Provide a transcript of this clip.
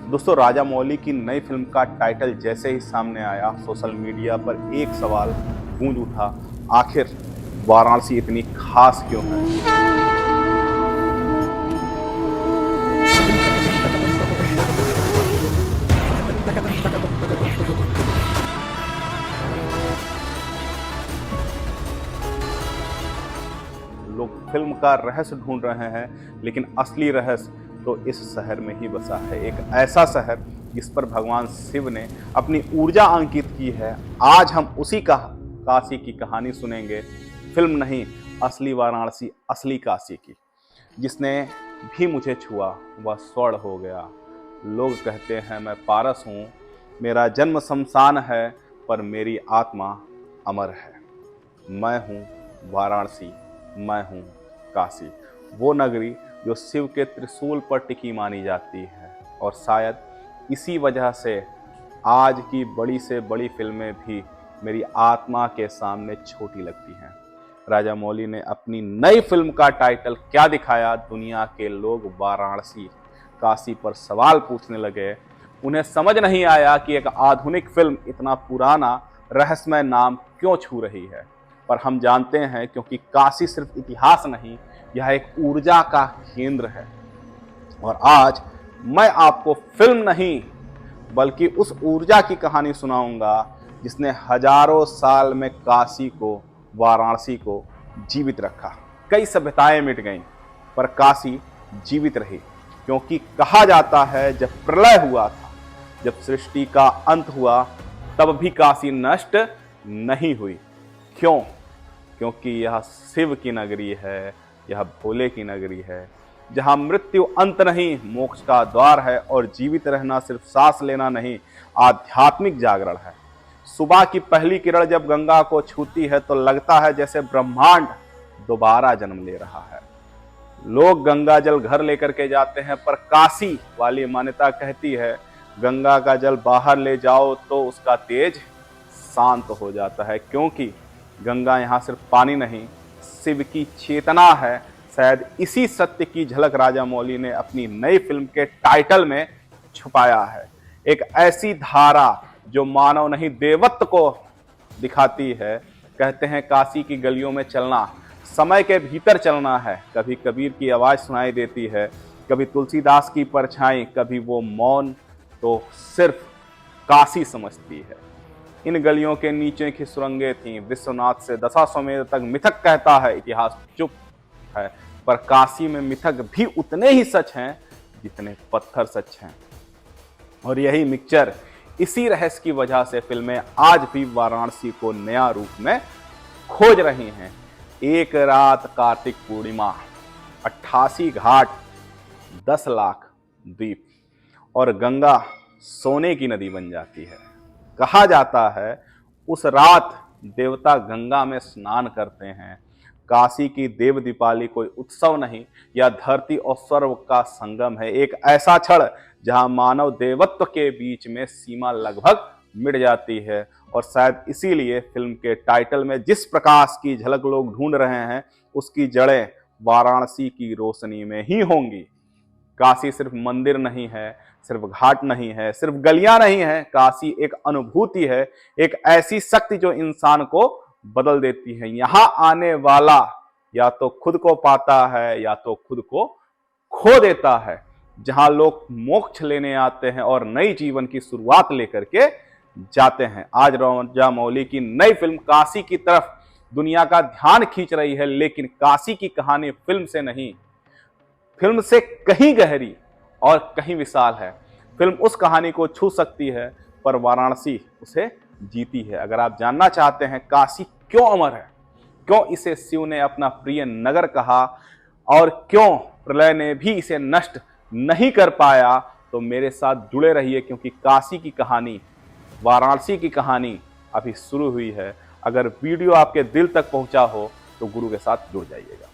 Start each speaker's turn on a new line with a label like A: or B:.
A: दोस्तों, राजा मौली की नई फिल्म का टाइटल जैसे ही सामने आया, सोशल मीडिया पर एक सवाल गूंज उठा। आखिर वाराणसी इतनी खास क्यों है? लोग फिल्म का रहस्य ढूंढ रहे हैं, लेकिन असली रहस्य तो इस शहर में ही बसा है। एक ऐसा शहर जिस पर भगवान शिव ने अपनी ऊर्जा अंकित की है। आज हम उसी का काशी की कहानी सुनेंगे। फिल्म नहीं, असली वाराणसी, असली काशी की। जिसने भी मुझे छुआ वह स्वर्ण हो गया। लोग कहते हैं मैं पारस हूँ, मेरा जन्म शमशान है, पर मेरी आत्मा अमर है। मैं हूँ वाराणसी, मैं हूँ काशी, वो नगरी जो शिव के त्रिशूल पर टिकी मानी जाती है। और शायद इसी वजह से आज की बड़ी से बड़ी फिल्में भी मेरी आत्मा के सामने छोटी लगती हैं। राजा मौली ने अपनी नई फिल्म का टाइटल क्या दिखाया, दुनिया के लोग वाराणसी, काशी पर सवाल पूछने लगे। उन्हें समझ नहीं आया कि एक आधुनिक फिल्म इतना पुराना रहस्यमय नाम क्यों छू रही है। पर हम जानते हैं, क्योंकि काशी सिर्फ इतिहास नहीं, यह एक ऊर्जा का केंद्र है। और आज मैं आपको फिल्म नहीं बल्कि उस ऊर्जा की कहानी सुनाऊंगा जिसने हजारों साल में काशी को, वाराणसी को जीवित रखा। कई सभ्यताएं मिट गईं, पर काशी जीवित रही, क्योंकि कहा जाता है जब प्रलय हुआ था, जब सृष्टि का अंत हुआ, तब भी काशी नष्ट नहीं हुई। क्यों? क्योंकि यह शिव की नगरी है, यह भोले की नगरी है, जहां मृत्यु अंत नहीं, मोक्ष का द्वार है। और जीवित रहना सिर्फ सांस लेना नहीं, आध्यात्मिक जागरण है। सुबह की पहली किरण जब गंगा को छूती है तो लगता है जैसे ब्रह्मांड दोबारा जन्म ले रहा है। लोग गंगा जल घर लेकर के जाते हैं, पर काशी वाली मान्यता कहती है गंगा का जल बाहर ले जाओ तो उसका तेज शांत हो जाता है। क्योंकि गंगा यहाँ सिर्फ पानी नहीं, शिव की चेतना है। शायद इसी सत्य की झलक राजा मौली ने अपनी नई फिल्म के टाइटल में छुपाया है। एक ऐसी धारा जो मानव नहीं, देवत्व को दिखाती है। कहते हैं काशी की गलियों में चलना समय के भीतर चलना है। कभी कबीर की आवाज सुनाई देती है, कभी तुलसीदास की परछाई, कभी वो मौन तो सिर्फ काशी समझती है। इन गलियों के नीचे की सुरंगें थीं, विश्वनाथ से दशाश्वमेध तक मिथक कहता है इतिहास चुप है। पर काशी में मिथक भी उतने ही सच हैं जितने पत्थर सच हैं। और यही मिक्सचर, इसी रहस्य की वजह से फिल्में आज भी वाराणसी को नया रूप में खोज रही हैं। एक रात कार्तिक पूर्णिमा, 88 घाट, 10 लाख द्वीप, और गंगा सोने की नदी बन जाती है। कहा जाता है उस रात देवता गंगा में स्नान करते हैं। काशी की देव दीपावली कोई उत्सव नहीं, यह धरती और स्वर्ग का संगम है। एक ऐसा क्षण जहां मानव देवत्व के बीच में सीमा लगभग मिट जाती है। और शायद इसीलिए फिल्म के टाइटल में जिस प्रकाश की झलक लोग ढूंढ रहे हैं, उसकी जड़ें वाराणसी की रोशनी में ही होंगी। काशी सिर्फ मंदिर नहीं है, सिर्फ घाट नहीं है, सिर्फ गलियां नहीं है। काशी एक अनुभूति है, एक ऐसी शक्ति जो इंसान को बदल देती है। यहां आने वाला या तो खुद को पाता है या तो खुद को खो देता है। जहां लोग मोक्ष लेने आते हैं और नई जीवन की शुरुआत लेकर के जाते हैं। आज राजा मौली की नई फिल्म काशी की तरफ दुनिया का ध्यान खींच रही है, लेकिन काशी की कहानी फिल्म से नहीं, फिल्म से कहीं गहरी और कहीं विशाल है। फिल्म उस कहानी को छू सकती है, पर वाराणसी उसे जीती है। अगर आप जानना चाहते हैं काशी क्यों अमर है, क्यों इसे शिव ने अपना प्रिय नगर कहा, और क्यों प्रलय ने भी इसे नष्ट नहीं कर पाया, तो मेरे साथ जुड़े रहिए, क्योंकि काशी की कहानी, वाराणसी की कहानी अभी शुरू हुई है। अगर वीडियो आपके दिल तक पहुंचा हो तो गुरु के साथ जुड़ जाइएगा।